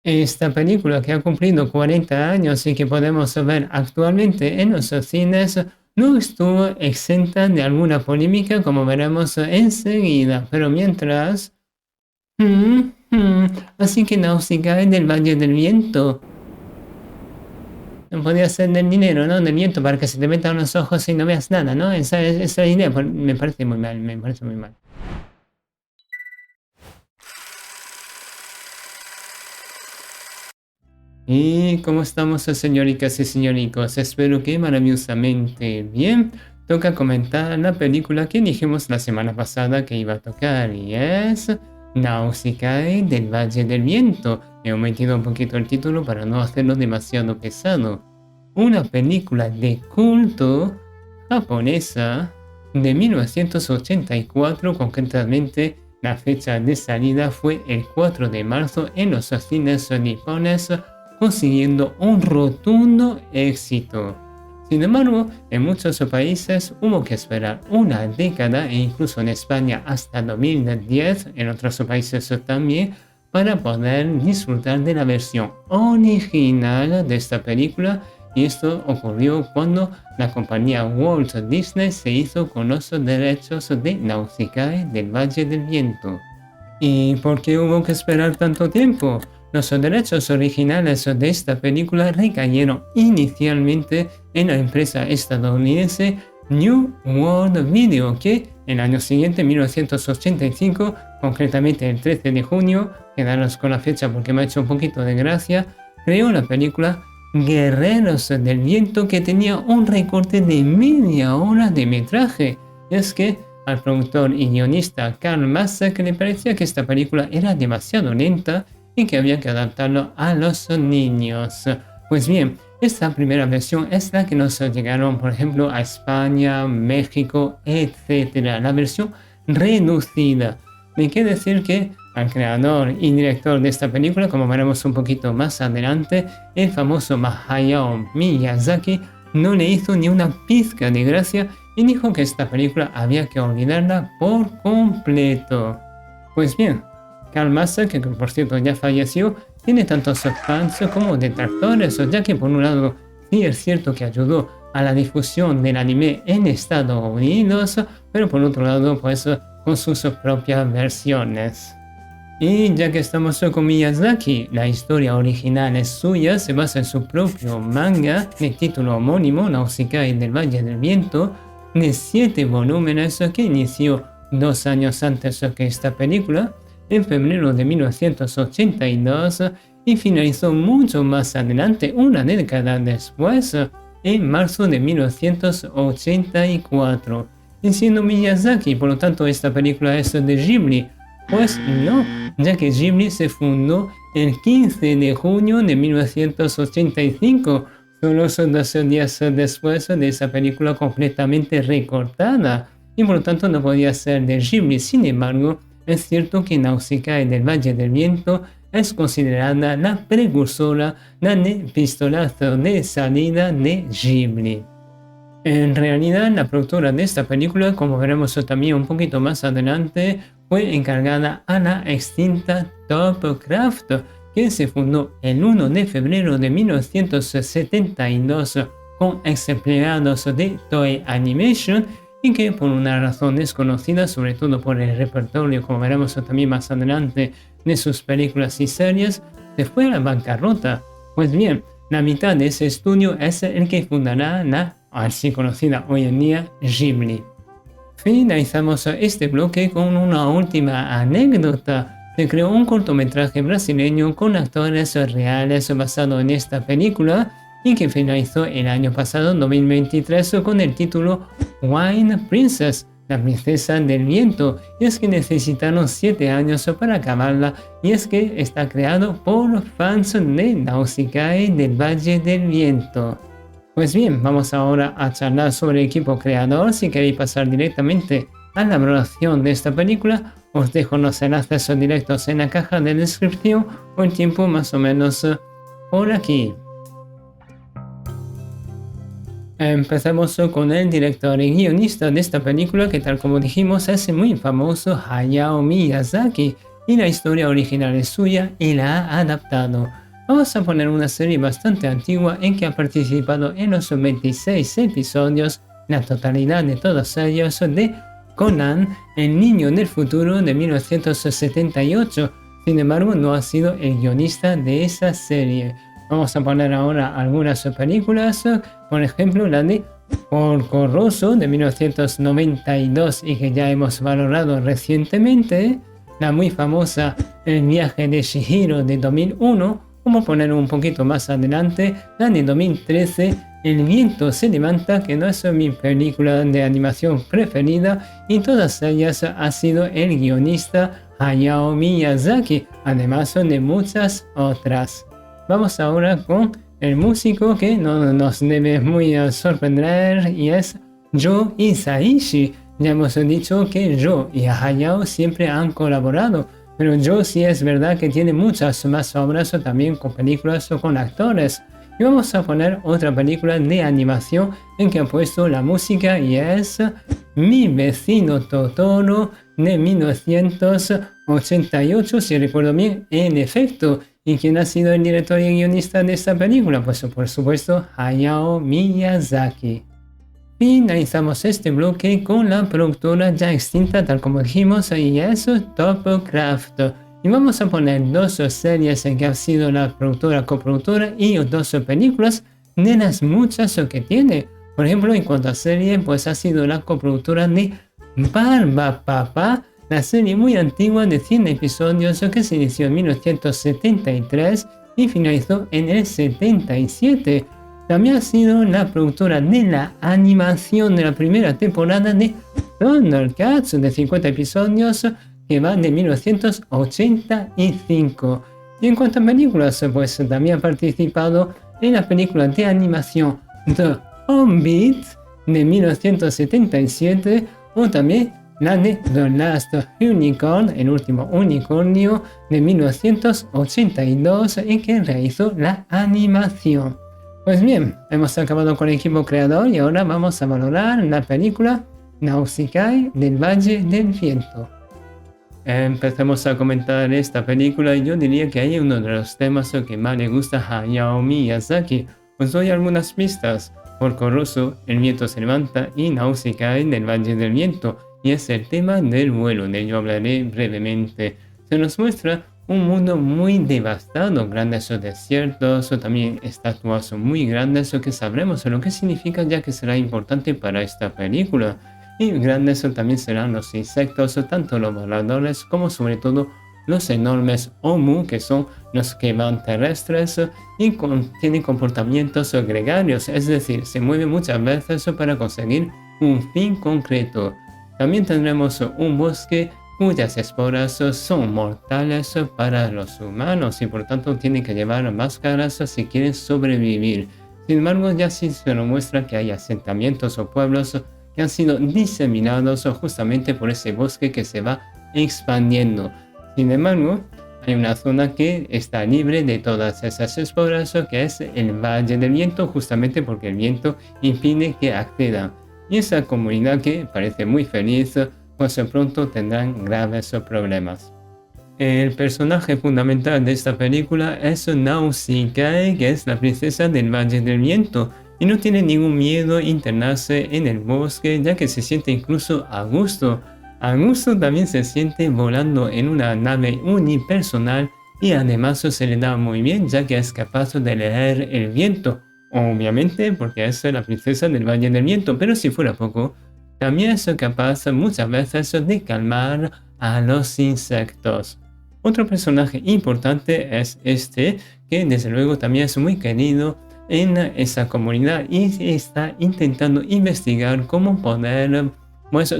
Esta película que ha cumplido 40 años y que podemos ver actualmente en los cines no estuvo exenta de alguna polémica como veremos enseguida, pero mientras... Mm, mm, así que Nausicaa del Valle del Viento. No podía ser del dinero, ¿no? Del viento para que se te metan los ojos y no veas nada, ¿no? Esa idea me parece muy mal, me parece muy mal. ¿Y cómo estamos, señoritas y señoricos? Espero que maravillosamente bien. Toca comentar la película que dijimos la semana pasada que iba a tocar y es Nausicaa del Valle del Viento. He omitido un poquito el título para no hacerlo demasiado pesado. Una película de culto japonesa de 1984, concretamente la fecha de salida fue el 4 de marzo en los cines nipones, consiguiendo un rotundo éxito. Sin embargo, en muchos países hubo que esperar una década e incluso en España hasta 2010, en otros países también, para poder disfrutar de la versión original de esta película, y esto ocurrió cuando la compañía Walt Disney se hizo con los derechos de Nausicaa del Valle del Viento. ¿Y por qué hubo que esperar tanto tiempo? Los derechos originales de esta película recayeron inicialmente en la empresa estadounidense New World Video, que el año siguiente, 1985, concretamente el 13 de junio, quedaros con la fecha porque me ha hecho un poquito de gracia, creó la película Guerreros del Viento, que tenía un recorte de media hora de metraje. Es que al productor y guionista Karl Masak le parecía que esta película era demasiado lenta y que había que adaptarlo a los niños. Pues bien, esta primera versión es la que nos llegaron, por ejemplo, a España, México, etc. La versión reducida. Hay que decir que al creador y director de esta película, como veremos un poquito más adelante, el famoso Hayao Miyazaki, no le hizo ni una pizca de gracia y dijo que esta película había que olvidarla por completo. Pues bien, Karl Masak, que por cierto ya falleció, tiene tantos fans como detractores, ya que por un lado sí es cierto que ayudó a la difusión del anime en Estados Unidos, pero por otro lado pues con sus propias versiones. Y ya que estamos con Miyazaki, la historia original es suya, se basa en su propio manga de título homónimo, Nausicaa del Valle del Viento, de 7 volúmenes que inició 2 años antes que esta película, en febrero de 1982, y finalizó mucho más adelante, una década después, en marzo de 1984. Y siendo Miyazaki, por lo tanto esta película es de Ghibli. Pues no, ya que Ghibli se fundó el 15 de junio de 1985, solo son 12 días después de esa película completamente recortada, y por lo tanto no podía ser de Ghibli. Sin embargo, es cierto que Nausicaa del Valle del Viento es considerada la precursora del pistolazo de salida de Ghibli. En realidad, la productora de esta película, como veremos también un poquito más adelante, fue encargada a la extinta Topcraft, que se fundó el 1 de febrero de 1972 con ex empleados de Toei Animation y que por una razón desconocida, sobre todo por el repertorio, como veremos también más adelante, de sus películas y series, se fue a la bancarrota. Pues bien, la mitad de ese estudio es el que fundará la así conocida hoy en día Ghibli. Finalizamos este bloque con una última anécdota. Se creó un cortometraje brasileño con actores reales basado en esta película y que finalizó el año pasado, 2023, con el título Wine Princess, la princesa del viento. Y es que necesitaron 7 años para acabarla, y es que está creado por fans de Nausicaa del Valle del Viento. Pues bien, vamos ahora a charlar sobre el equipo creador. Si queréis pasar directamente a la valoración de esta película, os dejo los enlaces directos en la caja de descripción o el tiempo más o menos por aquí. Empezamos con el director y guionista de esta película, que tal como dijimos es muy famoso, Hayao Miyazaki. y la historia original es suya y la ha adaptado. Vamos a poner una serie bastante antigua en que ha participado en los 26 episodios, la totalidad de todos ellos, de Conan, el niño del futuro de 1978. Sin embargo, no ha sido el guionista de esa serie. Vamos a poner ahora algunas películas, por ejemplo la de Porco Rosso de 1992 y que ya hemos valorado recientemente, la muy famosa El viaje de Chihiro de 2001, como poner un poquito más adelante la de 2013, El viento se levanta, que no es mi película de animación preferida, y todas ellas ha sido el guionista Hayao Miyazaki, además de muchas otras. Vamos ahora con el músico que no nos debe muy sorprender y es Joe Hisaishi. Ya hemos dicho que Joe y Hayao siempre han colaborado, pero Joe sí es verdad que tiene muchas más obras también con películas o con actores. Y vamos a poner otra película de animación en que ha puesto la música y es Mi vecino Totoro de 1988, si recuerdo bien, en efecto. ¿Y quién ha sido el director y guionista de esta película? Pues por supuesto Hayao Miyazaki. Finalizamos este bloque con la productora ya extinta, tal como dijimos, y es Topcraft. Y vamos a poner dos series en que ha sido la productora coproductora y dos películas de las muchas que tiene. Por ejemplo, en cuanto a serie, pues ha sido la coproductora de Barbapapa, la serie muy antigua de 100 episodios que se inició en 1973 y finalizó en el 77. También ha sido la productora de la animación de la primera temporada de Thundercats de 50 episodios que va de 1985. Y en cuanto a películas, pues también ha participado en la película de animación The Hobbit de 1977 o también la de The Last Unicorn, el último unicornio de 1982 en que realizó la animación. Pues bien, hemos acabado con el equipo creador y ahora vamos a valorar la película Nausicaa del Valle del Viento. Empecemos a comentar esta película y yo diría que hay uno de los temas que más le gusta a Hayao Miyazaki. Os doy algunas pistas. Porco Rosso, El viento se levanta y Nausicaa del Valle del Viento. Y es el tema del vuelo, de ello hablaré brevemente. Se nos muestra un mundo muy devastado, grandes desiertos o también estatuas muy grandes que sabremos lo que significa ya que será importante para esta película. Y grandes también serán los insectos, tanto los voladores como sobre todo los enormes Omu, que son los que van terrestres y tienen comportamientos gregarios, es decir, se mueven muchas veces para conseguir un fin concreto. También tendremos un bosque cuyas esporas son mortales para los humanos y por tanto tienen que llevar máscaras si quieren sobrevivir. Sin embargo, ya sí se nos muestra que hay asentamientos o pueblos que han sido diseminados justamente por ese bosque que se va expandiendo. Sin embargo, hay una zona que está libre de todas esas esporas, que es el Valle del Viento, justamente porque el viento impide que accedan. Y esa comunidad que parece muy feliz, pues pronto tendrán graves problemas. El personaje fundamental de esta película es Nausicaa, que es la princesa del Valle del Viento, y no tiene ningún miedo a internarse en el bosque, ya que se siente incluso a gusto. A gusto también se siente volando en una nave unipersonal y además se le da muy bien, ya que es capaz de leer el viento. Obviamente porque es la princesa del Valle del Viento, pero si fuera poco, también es capaz muchas veces de calmar a los insectos. Otro personaje importante es este, que desde luego también es muy querido en esa comunidad y está intentando investigar cómo poder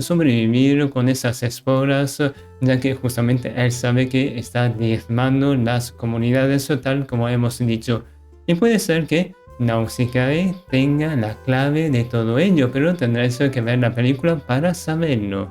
sobrevivir con esas esporas, ya que justamente él sabe que está diezmando las comunidades tal como hemos dicho. Y puede ser que Nausicaa tenga la clave de todo ello, pero tendréis que ver la película para saberlo.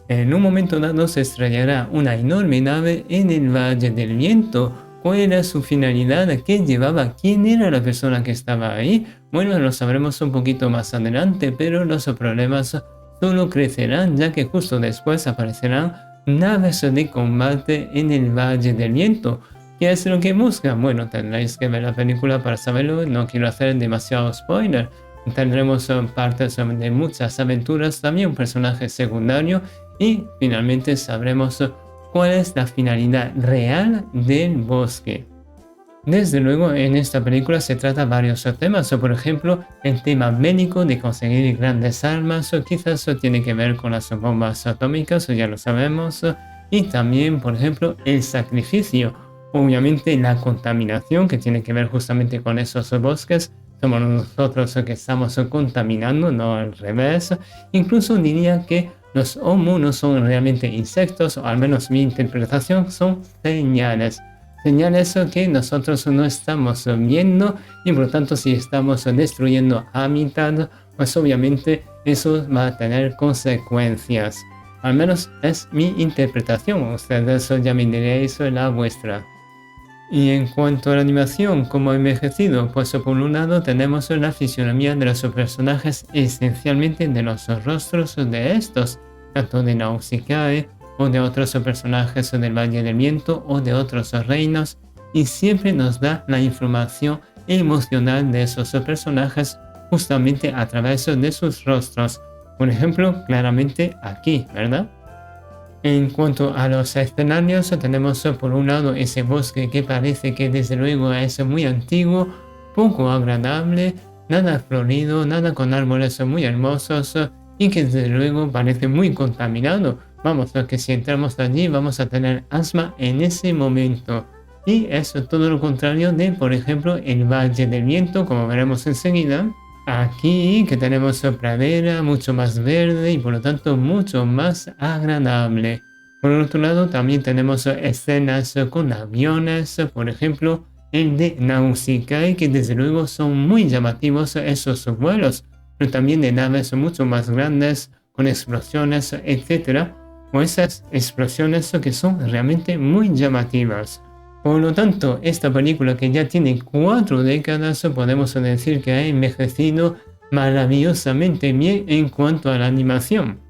En un momento dado se estrellará una enorme nave en el Valle del Viento. ¿Cuál era su finalidad? ¿Qué llevaba? ¿Quién era la persona que estaba ahí? Bueno, lo sabremos un poquito más adelante, pero los problemas solo crecerán, ya que justo después aparecerán naves de combate en el Valle del Viento. ¿Qué es lo que busca? Bueno, tendréis que ver la película para saberlo, no quiero hacer demasiado spoiler. Tendremos partes de muchas aventuras, también un personaje secundario y finalmente sabremos cuál es la finalidad real del bosque. Desde luego, en esta película se trata varios temas, o por ejemplo, el tema bélico de conseguir grandes armas, o quizás eso tiene que ver con las bombas atómicas, o ya lo sabemos, y también, por ejemplo, el sacrificio, obviamente la contaminación, que tiene que ver justamente con esos bosques, somos nosotros que estamos contaminando, no al revés. Incluso diría que los Homo no son realmente insectos, o al menos mi interpretación son señales. Señales que nosotros no estamos viendo y por lo tanto si estamos destruyendo hábitat, pues obviamente eso va a tener consecuencias. Al menos es mi interpretación, ustedes ya me diréis la vuestra. Y en cuanto a la animación, ¿cómo ha envejecido? Pues por un lado tenemos la fisionomía de los personajes, esencialmente de los rostros de estos, tanto de Nausicaa o de otros personajes del Valle del Viento o de otros reinos, y siempre nos da la información emocional de esos personajes justamente a través de sus rostros. Por ejemplo, claramente aquí, ¿verdad? En cuanto a los escenarios, tenemos por un lado ese bosque que parece que desde luego es muy antiguo, poco agradable, nada florido, nada con árboles muy hermosos y que desde luego parece muy contaminado. Vamos, que si entramos allí vamos a tener asma en ese momento. Y es todo lo contrario de, por ejemplo, el Valle del Viento, como veremos enseguida. Aquí que tenemos pradera mucho más verde y por lo tanto mucho más agradable. Por otro lado también tenemos escenas con aviones, por ejemplo el de Nausicaa, que desde luego son muy llamativos esos vuelos, pero también de naves mucho más grandes con explosiones, etc. O esas explosiones que son realmente muy llamativas. Por lo tanto, esta película que ya tiene 4 décadas podemos decir que ha envejecido maravillosamente bien en cuanto a la animación.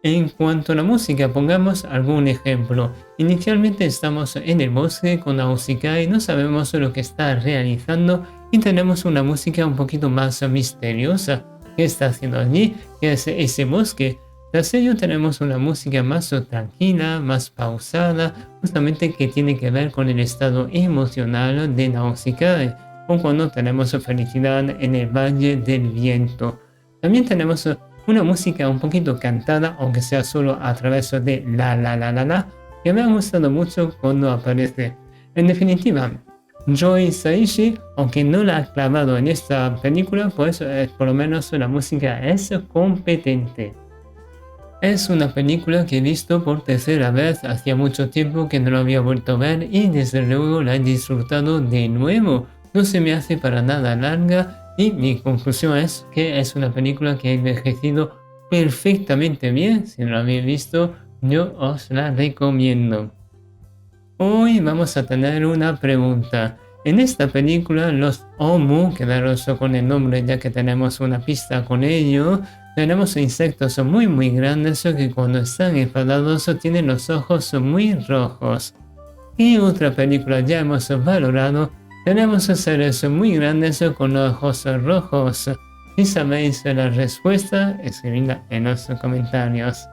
En cuanto a la música, pongamos algún ejemplo. Inicialmente estamos en el bosque con Nausicaa y no sabemos lo que está realizando y tenemos una música un poquito más misteriosa. ¿Qué está haciendo allí? ¿Qué es ese bosque? Tras ello tenemos una música más tranquila, más pausada, justamente que tiene que ver con el estado emocional de Nausicaa, o cuando tenemos felicidad en el Valle del Viento. También tenemos una música un poquito cantada, aunque sea solo a través de la, que me ha gustado mucho cuando aparece. En definitiva, Joe Hisaishi, aunque no la ha clavado en esta película, pues por lo menos la música es competente. Es una película que he visto por tercera vez, hacía mucho tiempo que no la había vuelto a ver y desde luego la he disfrutado de nuevo. No se me hace para nada larga y mi conclusión es que es una película que ha envejecido perfectamente bien. Si no la habéis visto, yo os la recomiendo. Hoy vamos a tener una pregunta. En esta película los Omu, quedaros con el nombre ya que tenemos una pista con ello, tenemos insectos muy grandes que cuando están enfadados tienen los ojos muy rojos. ¿Qué otra película ya hemos valorado? Tenemos seres muy grandes con ojos rojos. Si sabéis la respuesta, escribidla en los comentarios.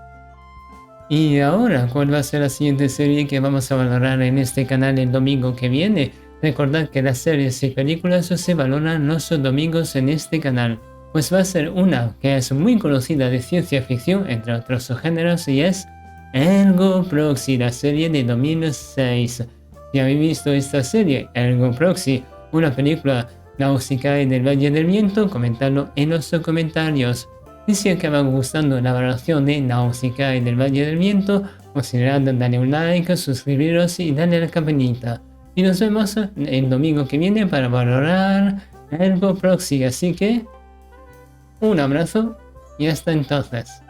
Y ahora, ¿cuál va a ser la siguiente serie que vamos a valorar en este canal el domingo que viene? Recordad que las series y películas se valoran los domingos en este canal, pues va a ser una que es muy conocida de ciencia ficción, entre otros géneros, y es Ergo Proxy, la serie de 2006. Si habéis visto esta serie, Ergo Proxy, una película Nausicaa del Valle del Viento, comentadlo en los comentarios. Y si acaba gustando la valoración de Nausicaa del Valle del Viento, considerad darle un like, suscribiros y darle a la campanita. Y nos vemos el domingo que viene para valorar Ergo Proxy. Así que un abrazo y hasta entonces.